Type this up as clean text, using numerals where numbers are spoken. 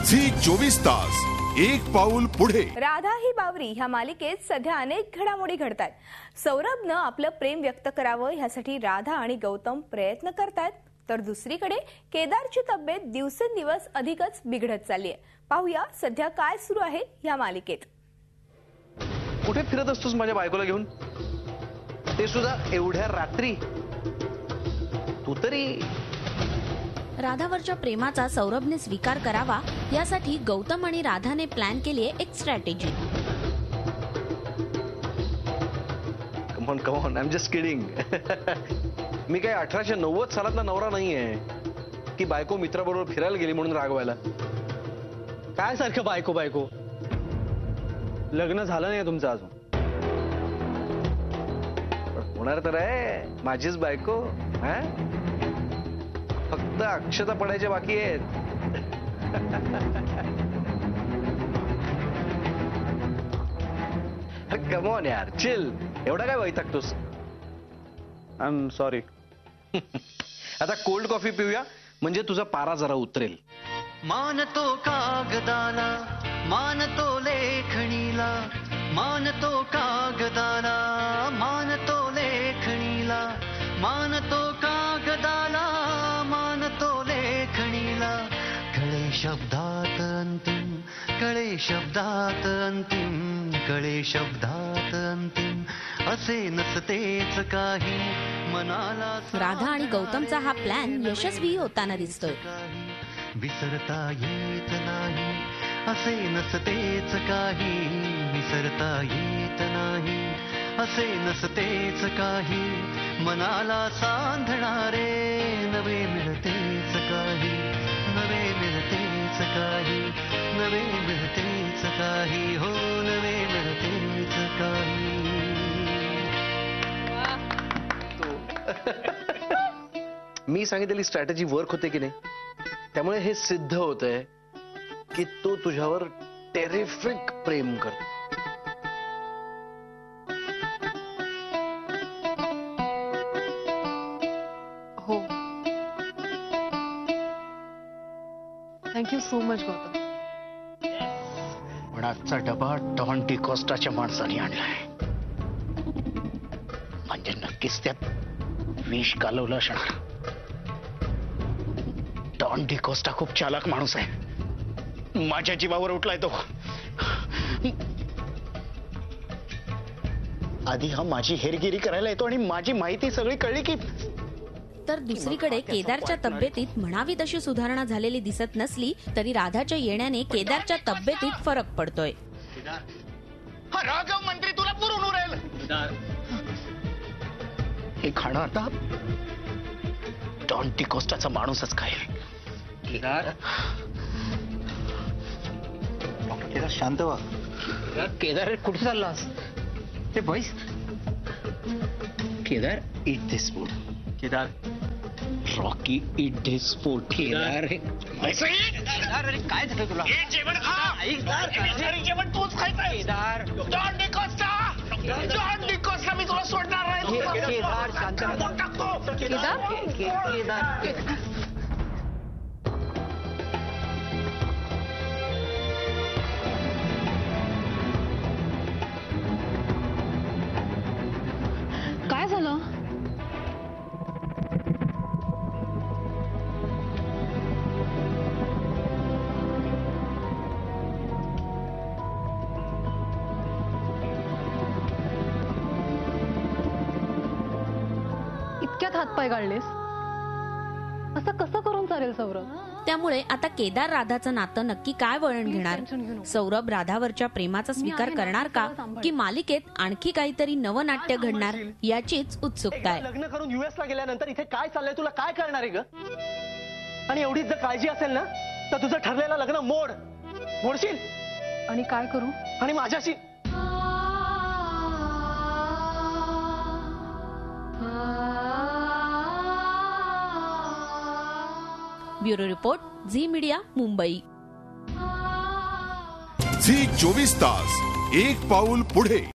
Zee 24 Taas एक पाऊल पुढे। राधा ही बावरी ह्या मालिकेत सध्या अनेक घडामोडी घडतात। सौरभनं आपलं प्रेम व्यक्त करावं ह्यासाठी राधा आणि गौतम प्रयत्न करतायत, तर दुसरीकडे केदारची तब्येत दिवसेंदिवस अधिकच बिघडत चालली आहे। पाहूया सध्या काय सुरू आहे ह्या मालिकेत। कुठे फिरत असतोस माझ्या बायकोला घेऊन, ते सुद्धा एवढ्या रात्री? तू तरी राधावरच्या प्रेमाचा सौरभने स्वीकार करावा यासाठी गौतम आणि राधाने प्लॅन केली आहे एक strategy. Come on I am just kidding. मी काय 1890 सालातला नवरा नाहीये की बायको मित्राबरोबर फिरायला गेली म्हणून रागवायला। काय सारखं बायको बायको? लग्न झालं नाही तुमचं अजून? होणार तर आहे माझीच बायको। फक्त अक्षता पडायच्या बाकी आहेत। कम ऑन यार, चिल। एवढा काय वैतागतोस? I am sorry. आता कोल्ड कॉफी पिऊया, म्हणजे तुझा पारा जरा उतरेल। मानतो कागदाला, मानतो लेखणीला, मानतो कागदाला, मानतो लेखणीला, मानतो कागदाला, मानतो लेखणीला। कळे शब्दात अंतिम, कळे शब्दात अंतिम, कळे शब्दात अंतिम, असे नसतेच काही मनाला। राधा आणि गौतमचा हा प्लॅन यशस्वी होताना दिसतोय। विसरता येत नाही, असे नसतेच काही, विसरता येत नाही, असे नसतेच काही, मनाला सांधणारे नवे मिळतेच काही, नवे मिळतेच काही, नवे मिळतेच काही, हो नवे मिळतेच काही। मी सांगितलेली स्ट्रॅटेजी वर्क होते की नाही, त्यामुळे हे सिद्ध होतंय की तो तुझ्यावर टेरिफिक प्रेम करतो। हो, थँक्यू सो मच गौतम। पण आजचा डबा डॉन डिकोस्टाच्या माणसाने आणलाय, म्हणजे नक्कीच त्यात विष कालवलं असणार। डॉन डिकोस्टा खूप चालाक माणूस आहे, माझ्या जीवावर उठलाय तो। आधी हा माझी हेरगिरी करायला येतो आणि माझी माहिती सगळी कळली की। तर दुसरीकडे केदारच्या तब्येतीत म्हणावी तशी सुधारणा झालेली दिसत नसली तरी राधाच्या येण्याने केदारच्या तब्येतीत फरक पडतोय। हा राघव मंत्री तुला पुरून उरेल। हे खाणं आता डॉन डिकोस्टाचा माणूसच खाईल। केदार, केदार शांत व्हा। केदार कुठे चाललास? ते बैस। Kedar eat this food. Kedar, Rocky eat this food. Kedar अरे काय झालं तुला? जेवण खा। जेवण तूच खायचं। केदार, डॉन डिकोस्टा, डॉन डिकोस्टा मी तुला सोडणार नाही। केदार शांत रहा। केदार, काय झालं? इतक्यात हातपाय गाळलेस? असं कसं करून चालेल सौरभ? त्यामुळे आता केदार राधाचं नातं नक्की काय वळण घेणार? सौरभ राधावरच्या प्रेमाचा स्वीकार करणार का, की मालिकेत आणखी काहीतरी नवं नाट्य घडणार याचीच उत्सुकता आहे। लग्न करून US ला गेल्यानंतर इथे काय चाललंय तुला काय कळणार आहे ग? आणि एवढीच जर काळजी असेल ना तर तुझं ठरलेलं लग्न मोडशील। आणि काय करू? आणि माझ्याशी? Bureau report, Zee media, Mumbai. Zee 24 Taas एक पाऊल पुढे।